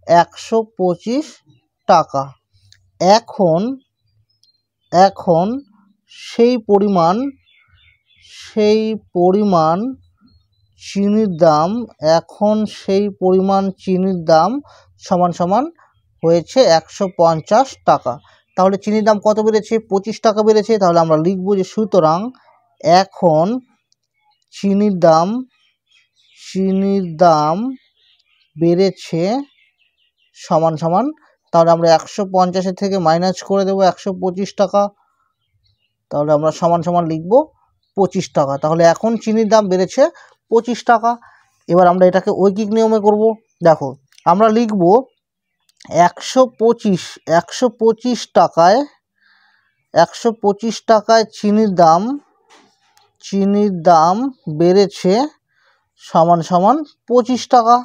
Speaker 1: 125 টাকা, এখন সেই পরিমাণ চিনির দাম সমান সমান হয়েছে 150 টাকা। তাহলে চিনির দাম কত বেড়েছে, 25 টাকা বেড়েছে। তাহলে আমরা লিখব যে সুতরাং এখন চিনির দাম বেড়েছে সমান সমান, তাহলে আমরা 150 থেকে মাইনাস করে দেবো 125 টাকা, তাহলে আমরা সমান সমান লিখব 25 টাকা। তাহলে এখন চিনির দাম বেড়েছে 25 টাকা। এবার আমরা এটাকে ঐকিক নিয়মে করব। দেখো আমরা লিখব 125 টাকায় চিনির দাম বেড়েছে সমান সমান 25 টাকা।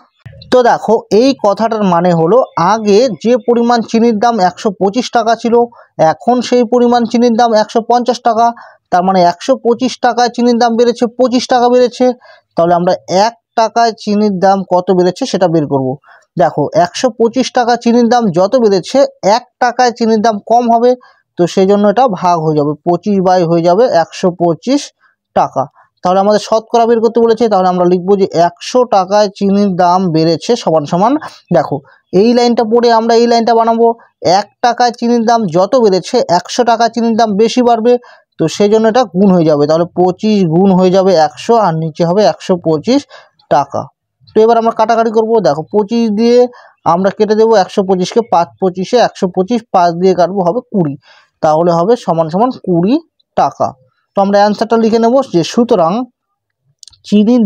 Speaker 1: তো দেখো এই কথাটার মানে হলো আগে যে পরিমাণ চিনির দাম 125 টাকা ছিল এখন সেই পরিমাণ চিনির দাম 150 টাকা, তার মানে 125 টাকায় চিনির দাম বেড়েছে 25 টাকা বেড়েছে। তাহলে আমরা 1 টাকায় চিনির দাম কত বেড়েছে সেটা বের করব। দেখো 125 টাকা চিনির দাম যত বেড়েছে 1 টাকায় চিনির দাম কম হবে, তো সেই জন্য এটা ভাগ হয়ে যাবে, 25 হয়ে যাবে 125 টাকা। তাহলে আমাদের শতকরা বের করতে বলেছে, তাহলে আমরা লিখবো যে 100 টাকায় চিনির দাম বেড়েছে সমান সমান, দেখো এই লাইনটা পড়ে আমরা এই লাইনটা বানাবো, 1 টাকায় চিনির দাম যত বেড়েছে 100 টাকায় চিনির দাম বেশি বাড়বে, তো সেই জন্য এটা গুণ হয়ে যাবে। তাহলে 25 গুণ হয়ে যাবে 100 আর নিচে হবে 125 টাকা। তো এবার আমরা কাটাকাটি করব। দেখো 25 দিয়ে আমরা কেটে দেবো 125কে, 5 25-এ 125, 5 দিয়ে কাটবো হবে 20, তাহলে হবে সমান সমান 20 টাকা। তো আমরা অ্যান্সারটা লিখে নেব যে সুতরাং চিনির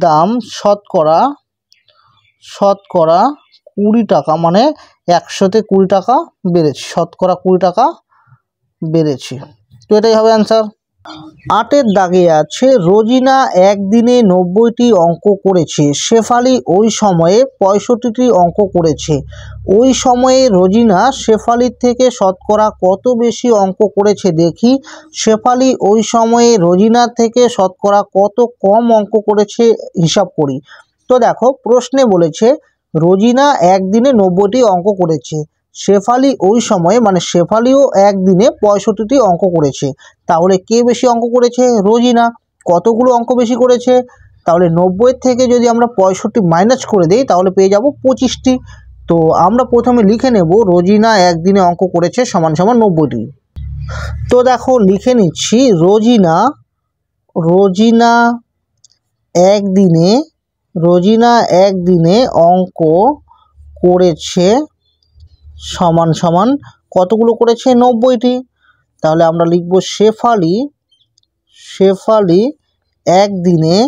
Speaker 1: দাম শতকরা 20 টাকা, মানে 100-তে 20 টাকা বেড়েছে, শতকরা 20 টাকা বেড়েছে। তো এটাই হবে অ্যান্সার। 8-এর দাগে আছে রোজিনা একদিনে 90টি অঙ্ক করেছে, শেফালি ওই সময়ে 65টি অঙ্ক করেছে। ওই সময়ে রোজিনা শেফালির থেকে শতকরা কত বেশি অঙ্ক করেছে দেখি, শেফালি ওই সময়ে রোজিনার থেকে শতকরা কত কম অঙ্ক করেছে হিসাব করি। তো দেখো প্রশ্নে বলেছে রোজিনা একদিনে 90টি অঙ্ক করেছে, শেফালি ওই সময়ে মানে শেফালিও একদিনে 65টি অঙ্ক করেছে, তাহলে কে বেশি অঙ্ক করেছে, রোজিনা। কতগুলো অঙ্ক বেশি করেছে, তাহলে 90 থেকে যদি আমরা 65 মাইনাস করে দেই তাহলে পেয়ে যাব 25টি। তো আমরা প্রথমে লিখে নেব রোজিনা একদিনে অঙ্ক করেছে সমান সমান 90টি। তো দেখো লিখে নিচ্ছি রোজিনা একদিনে অঙ্ক করেছে সমান সমান কতগুলো করেছে, 90টি। তাহলে আমরা লিখব শেফালি একদিনে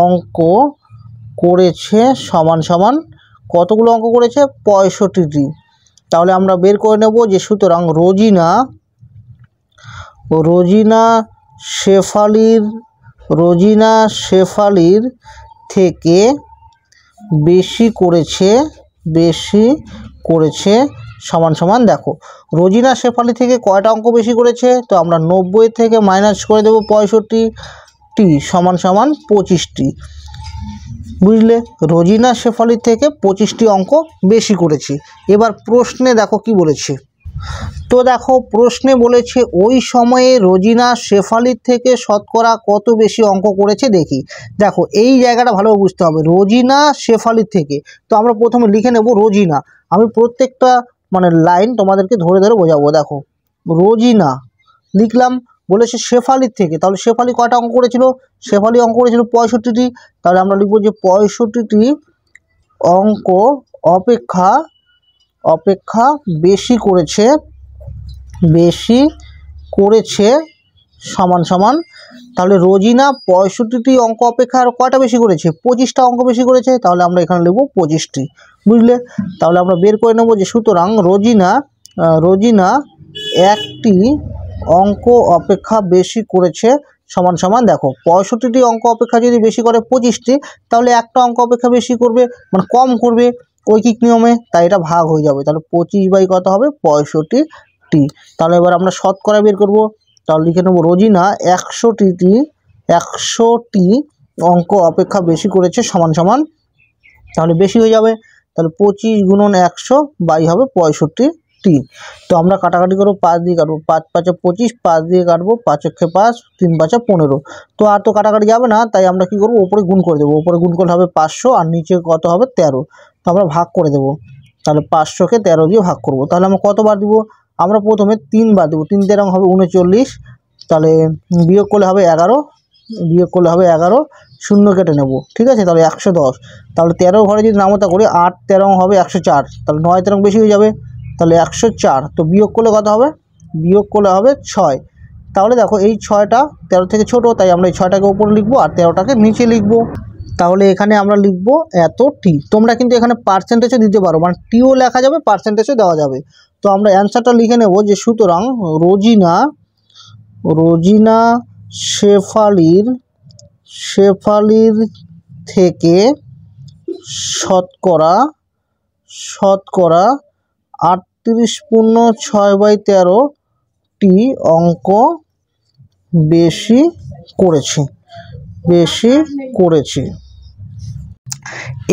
Speaker 1: অঙ্ক করেছে সমান সমান কতগুলো অঙ্ক করেছে, 65টি। তাহলে আমরা বের করে নেব যে সুতরাং রোজিনা শেফালির থেকে বেশি করেছে সমান সমান দেখো রোজিনা শেফালি থেকে কয়টা অঙ্ক বেশি করেছে, তো আমরা 90 থেকে মাইনাস করে দেবো 65টি সমান সমান 25টি। বুঝলে, রোজিনা শেফালি থেকে 25টি অঙ্ক বেশি করেছে। এবার প্রশ্নে দেখো কি বলেছে। তো দেখো প্রশ্নে বলেছে ওই সময়ে রোজিনা শেফালির থেকে শতকরা কত বেশি অঙ্ক করেছে দেখি। দেখো এই জায়গাটা ভালোভাবে বুঝতে হবে, রোজিনা শেফালির থেকে। তো আমরা প্রথমে লিখে নেব রোজিনা, আমি প্রত্যেকটা মানে লাইন তোমাদেরকে ধরে ধরে বোঝাবো। দেখো রোজিনা লিখলাম, বলেছে শেফালির থেকে, তাহলে শেফালি কয়টা অঙ্ক করেছিল, শেফালি অঙ্ক করেছিল 65টি, তাহলে আমরা লিখবো যে 65টি অঙ্ক অপেক্ষা বেশি করেছে সমান সমান। তাহলে রোজিনা 65টি অঙ্ক অপেক্ষা আর কয়টা বেশি করেছে, 25টা অঙ্ক বেশি করেছে, তাহলে আমরা এখানে লিখবো 25টি। বুঝলে, তাহলে আমরা বের করে নেব যে সুতরাং রোজিনা একটি অঙ্ক অপেক্ষা বেশি করেছে সমান সমান। দেখো 65টি অঙ্ক অপেক্ষা যদি বেশি করে 25টি, তাহলে একটা অঙ্ক অপেক্ষা বেশি করবে মানে কম করবে ঐকিক নিয়মে, তাই এটা ভাগ হয়ে যাবে। তাহলে 25 কত হবে 65টি। তাহলে এবার আমরা শতকরা বের করব, তাহলে লিখে নেব রোজিনা 100টি অঙ্ক অপেক্ষা বেশি করেছে সমান সমান, তাহলে বেশি হয়ে যাবে। তাহলে 25 গুণন 100 বাই হবে 65টি। তো আমরা কাটাকাটি করবো, 5 দিয়ে কাটবো, 5 5 25, 5 দিয়ে কাটবো, 5 1 5, 3 5 15। তো আর তো কাটাকাটি যাবে না, তাই আমরা কি করবো উপরে গুণ করে দেবো, উপরে গুণ করলে হবে 500 আর নিচে কত হবে 13। তো আমরা ভাগ করে দেবো, তাহলে 500কে 13 দিয়ে ভাগ করব। তাহলে আমরা কতবার দিব, আমরা প্রথমে 3 বার দেবো, 3 13 হবে 39, তাহলে বিয়োগ করলে হবে 11, শূন্য কেটে নেব, ঠিক আছে। তাহলে 110, তাহলে 13 ঘরে যদি নামতা করি 8 13 হবে 104, তাহলে 9 13 বেশি হয়ে যাবে, তাহলে 104। তো বিয়োগ করলে কত হবে, 6। তাহলে দেখো এই 6টা 13 থেকে ছোট, তাই আমরা এই 6টাকে উপরে লিখবো আর 13টাকে নিচে লিখবো। তাহলে এখানে আমরা লিখবো এতটি। তোমরা কিন্তু এখানে পার্সেন্টেজও দিতে পারো, মানে টিও লেখা যাবে পার্সেন্টেজও দেওয়া যাবে। তো আমরা অ্যান্সারটা লিখে নেব যে সুতরাং রোজিনা শেফালির থেকে শতকরা 38.6/13টি অঙ্ক বেশি করেছে।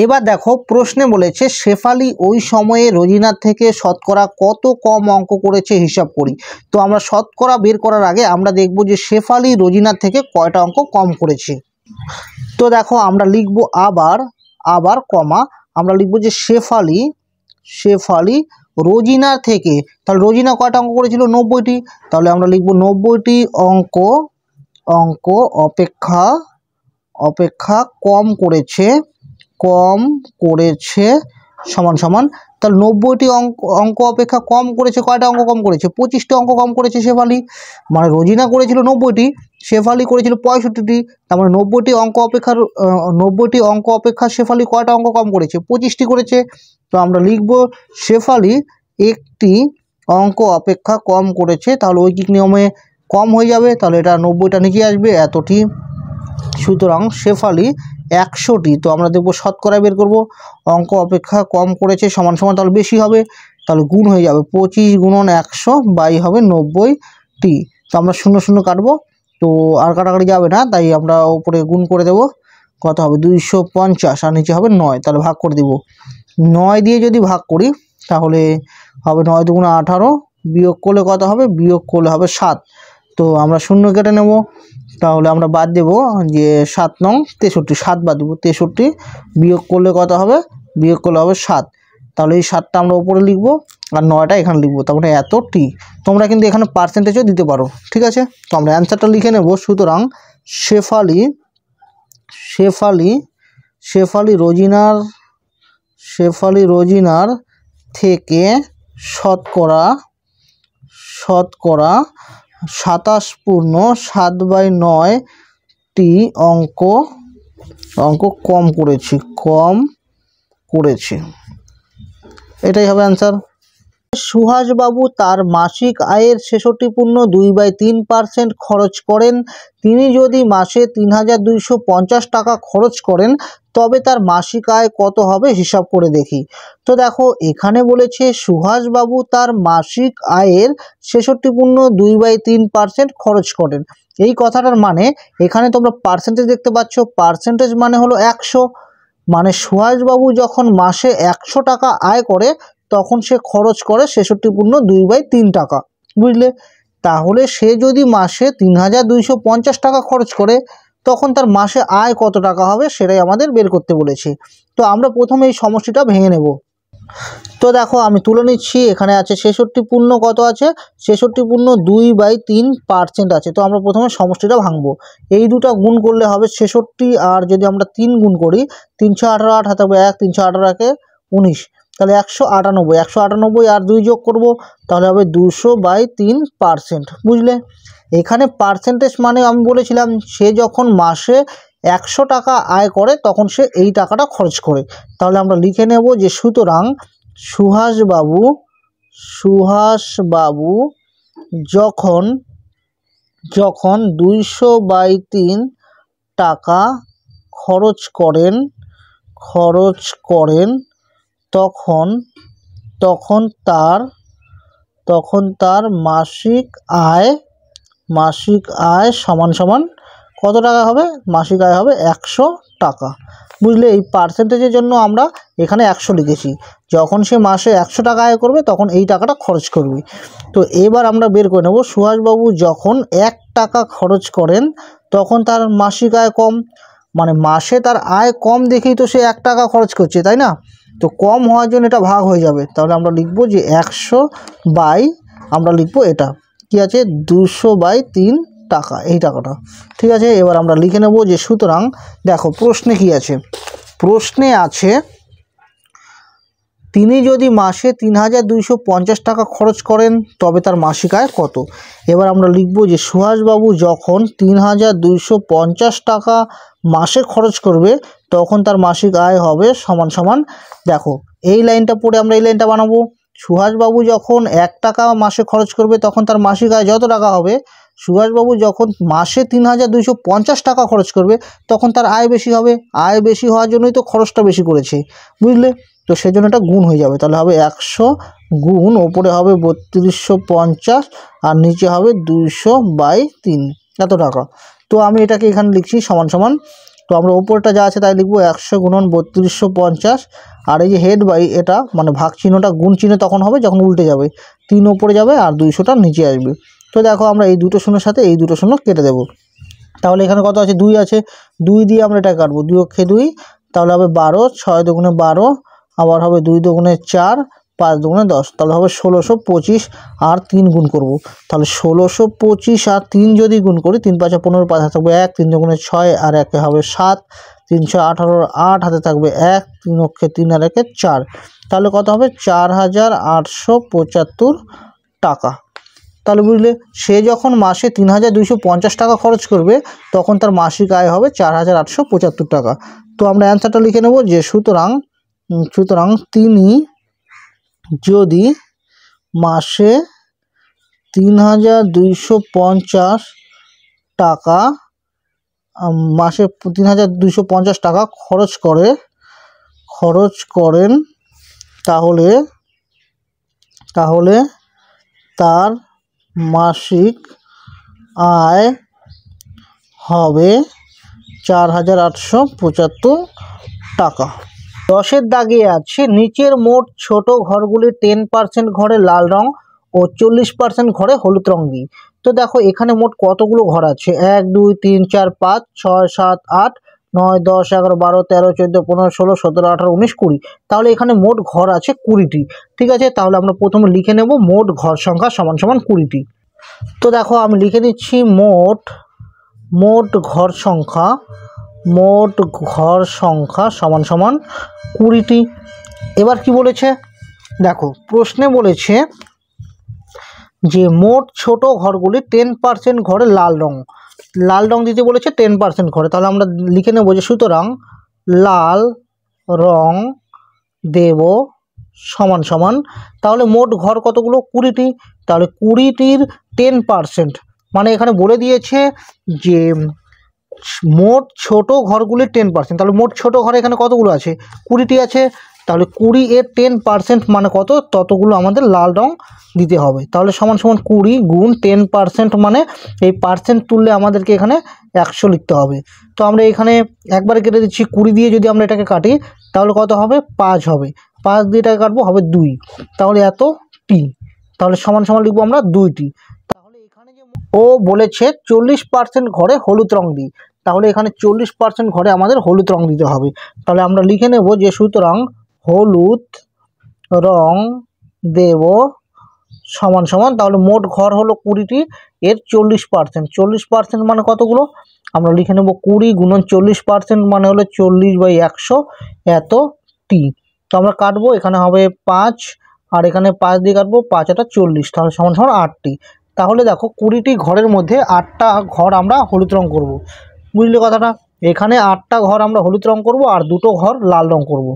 Speaker 1: এবার দেখো প্রশ্নে বলেছে শেফালি ওই সময়ে রোজিনার থেকে শতকরা কত কম অঙ্ক করেছে হিসাব করি। তো আমরা শতকরা বের করার আগে আমরা দেখব যে শেফালি রোজিনার থেকে কয়টা অঙ্ক কম করেছে। তো দেখো আমরা লিখব আবার কমা, আমরা লিখব যে শেফালি রোজিনার থেকে, তাহলে রোজিনা কয়টা অঙ্ক করেছিল 90টি, তাহলে আমরা লিখব 90টি অঙ্ক অপেক্ষা কম করেছে সমান সমান। তাহলে 90টি অঙ্ক অপেক্ষা কম করেছে, কয়টা অঙ্ক কম করেছে 25টা অঙ্ক কম করেছে শেফালি, মানে রোজিনা করেছিল 90টি, শেফালি করেছিল 65টি, তার মানে 90টি অঙ্ক অপেক্ষা শেফালি কয়টা অঙ্ক কম করেছে 25টি করেছে। তো আমরা লিখব শেফালি একটি অঙ্ক অপেক্ষা কম করেছে, তাহলে ঐকিক নিয়মে কম হয়ে যাবে, তাহলে এটা 90টা নিচে আসবে এতটি। সুতরাং শেফালি 100টি, তো আমরা দেখব শতকরা বের করব, অঙ্ক অপেক্ষা কম করেছে সমান সমান, তাহলে বেশি হবে, তাহলে গুণ হয়ে যাবে 25 গুণন 100 বাই হবে 90টি। তো আমরা 0 0 কাটবো, তো আর কাটাকাটি যাবে না, তাই আমরা উপরে গুণ করে দেব, কত হবে 250 আর নিচে হবে 9, তাহলে ভাগ করে দেব। 9 দিয়ে যদি ভাগ করি তাহলে হবে 9 2 18, বিয়োগ করলে কত হবে, বিয়োগ করলে হবে 7। তো আমরা 0 কেটে নেব, তাহলে আমরা বাদ দেব যে 7 নং 63, 7 বাদ দেবো, 63 বিয়োগ করলে কত হবে, বিয়োগ করলে হবে 7। তাহলে এই 7টা আমরা উপরে লিখবো আর 9টা এখানে লিখবো, তার মানে এতটি। তোমরা কিন্তু এখানে পার্সেন্টেজও দিতে পারো, ঠিক আছে। তো আমরা অ্যান্সারটা লিখে নেব, সুতরাং শেফালি রোজিনার থেকে শতকরা 27.7/9টি অঙ্ক কম করেছে, এটাই হবে অ্যান্সার। সুহাসবাবু তার মাসিক আয়ের 66.2/3% খরচ করেন। তিনি যদি মাসে 3,250 টাকা খরচ করেন তবে তার মাসিক আয় কত হবে হিসাব করে দেখি। তো দেখো এখানে বলেছে সুহাসবাবু তার মাসিক আয়ের 66.2/3% খরচ করেন। এই কথাটার মানে এখানে তোমরা পার্সেন্টেজ দেখতে পাচ্ছ, পার্সেন্টেজ মানে হলো 100। মানে সুহাসবাবু যখন মাসে 100 টাকা আয় করে তখন সে খরচ করে 66.2/3 টাকা, বুঝলে? তাহলে সে যদি মাসে 3,250 টাকা খরচ করে তখন তার মাসে আয় কত টাকা হবে সেটাই আমাদের বের করতে বলেছে। তো আমরা প্রথমে এই সমষ্টিটা ভেঙে নেব। তো দেখো আমি তুলে নিচ্ছি, এখানে আছে 66 কত আছে, 66.2/3% আছে। তো আমরা প্রথমে সমষ্টিটা ভাঙবো। এই দুটা গুণ করলে হবে 66, আর যদি আমরা 3 গুণ করি 318 8 হাতে হবে 1, 318 একে 19, তাহলে 198, 198 আর 2 যোগ করব তাহলে হবে 200/3%, বুঝলে? এখানে পার্সেন্টেজ মানে আমি বলেছিলাম সে যখন মাসে 100 টাকা আয় করে তখন সে এই টাকাটা খরচ করে। তাহলে আমরা লিখে নেব যে সুতরাং সুহাসবাবু যখন 200/3 টাকা খরচ করেন তখন তার মাসিক আয় সমান সমান কত টাকা হবে? মাসিক আয় হবে 100 টাকা, বুঝলে? এই পার্সেন্টেজের জন্য আমরা এখানে 100 লিখেছি। যখন সে মাসে 100 টাকা আয় করবে তখন এই টাকাটা খরচ করবে। তো এবার আমরা বের করে নেব সুহাসবাবু যখন 1 টাকা খরচ করেন তখন তার মাসিক আয় কম। মানে মাসে তার আয় কম দেখেই তো সে 1 টাকা খরচ করছে, তাই না? তো কম হওয়ার জন্য এটা ভাগ হয়ে যাবে। তাহলে আমরা লিখব যে 100 বাই, আমরা লিখব এটা কি আছে 200/3 টাকা, এই টাকাটা, ঠিক আছে? এবার আমরা লিখে নেব যে সুতরাং দেখো প্রশ্নে কি আছে, প্রশ্নে আছে তিনি যদি মাসে 3,250 টাকা খরচ করেন তবে তার মাসিক আয় কত। এবার আমরা লিখব যে সুহাসবাবু যখন 3,250 টাকা মাসে খরচ করবে তখন তার মাসিক আয় হবে সমান সমান, দেখো এই লাইনটা পড়ে আমরা এই লাইনটা বানাবো। সুহাসবাবু যখন 1 টাকা মাসে খরচ করবে তখন তার মাসিক আয় যত টাকা হবে, সুহাসবাবু যখন মাসে 3,250 টাকা খরচ করবে তখন তার আয় বেশি হবে। আয় বেশি হওয়ার জন্যই তো খরচটা বেশি করেছে, বুঝলে? তো সেই জন্য এটা গুণ হয়ে যাবে। তাহলে হবে 100 গুণ, ওপরে হবে 3250 আর নিচে হবে 200/3, এত টাকা। তো আমি এটাকে এখানে লিখছি সমান সমান, তো আমরা ওপরটা যা আছে তাই লিখবো 100 গুণন 3250, আর এই যে হেড বাই এটা মানে ভাগ চিহ্নটা গুণ চিহ্ন তখন হবে যখন উল্টে যাবে, 3 ওপরে যাবে আর 200টা নিচে আসবে। তো দেখো আমরা এই দুটো শূন্যের সাথে এই দুটো শূন্য কেটে দেবো। তাহলে এখানে কত আছে, 2 আছে, 2 দিয়ে আমরা এটা কাটবো, 2 অক্ষে 2, তাহলে হবে 12, 6 দুগুণে 12, আবার হবে 2 দুগুণে 4, 5 দুগুণে 10, তাহলে হবে 1625 আর 3 গুণ করব। তাহলে 1625 আর 3 যদি গুণ করি 3 5 15, 5 হাতে থাকবে 1, 3 দুগুণে 6 আর 1 হবে 7, 318 8 হাতে থাকবে 1, 3 অক্ষে 3 আর 1 4, তাহলে কত হবে 4,875 টাকা। তাহলে বুঝলে সে যখন মাসে 3,250 টাকা খরচ করবে তখন তার মাসিক আয় হবে 4,875 টাকা। তো আমরা অ্যান্সারটা লিখে নেব যে সুতরাং তিনি যদি মাসে 3,250 টাকা খরচ করেন তাহলে তার মাসিক আয় হবে 4,875 টাকা। 10-এর দাগে আছে নিচের মোট ছোট ঘরগুলির 10% ঘরে লাল রং ও 40% ঘরে হলুদ রং দিই। তো দেখো এখানে মোট কতগুলো ঘর আছে, 1 2 3 4 5 6 7 8 9 10 11 12 13 14 15 16 17 18 19 20, তাহলে এখানে মোট ঘর আছে 20টি। ঠিক আছে, তাহলে আমরা প্রথমে লিখে নেব মোট ঘর সংখ্যা সমান সমান 20টি। তো দেখো আমি লিখে নিচ্ছি মোট ঘর সংখ্যা সমান সমান 20টি। এবার কি বলেছে দেখো, প্রশ্নে বলেছে যে মোট ছোট ঘরগুলি 10% ঘরে লাল রং দিতে বলেছে 10% ঘরে। তাহলে আমরা লিখে নেব যে সুতরাং লাল রং দেব সমান সমান, তাহলে মোট ঘর কতগুলো? 20টি। তাহলে 20টির 10%, মানে এখানে বলে দিয়েছে যে মোট ছোট ঘরগুলির 10%। তাহলে মোট ছোট ঘর এখানে কতগুলো আছে? 20টি আছে। তাহলে 20 এর 10% মানে কত? ততগুলো আমাদের লাল রং দিতে হবে। তাহলে সমান সমান 20 গুণ 10%, মানে এই পার্সেন্ট তুললে আমাদেরকে এখানে 100 লিখতে হবে। তো আমরা এখানে একবারে কেটে দিচ্ছি। 20 দিয়ে যদি আমরা এটাকে কাটি তাহলে কত হবে? 5 হবে। 5 দিয়ে এটাকে কাটবো, হবে 2। তাহলে এত টি, তাহলে সমান সমান লিখবো আমরা 2টি। তাহলে এখানে যে ও বলেছে 40% ঘরে হলুদ রং দিই, তাহলে এখানে 40% ঘরে আমাদের হলুদ রং দিতে হবে। তাহলে আমরা লিখে নেব যে সুতরাং হলুদ রং দেব সমান সমান, তাহলে মোট ঘর হলো 20টি, এর 40%। 40% মানে কতগুলো? আমরা লিখে নেব 20 গুণন 40% মানে হলো 40/100, এত টি। তো আমরা কাটবো, এখানে হবে 5 আর এখানে 5 দিয়ে কাটবো, 5 এটা 40, তাহলে সমান সমান 8টি। তাহলে দেখো 20টি ঘরের মধ্যে 8টা ঘর আমরা হলুদ রং করব। বুঝলে কথাটা? এখানে 8টা ঘর আমরা হলুদ রং করব আর 2টো ঘর লাল রং করব।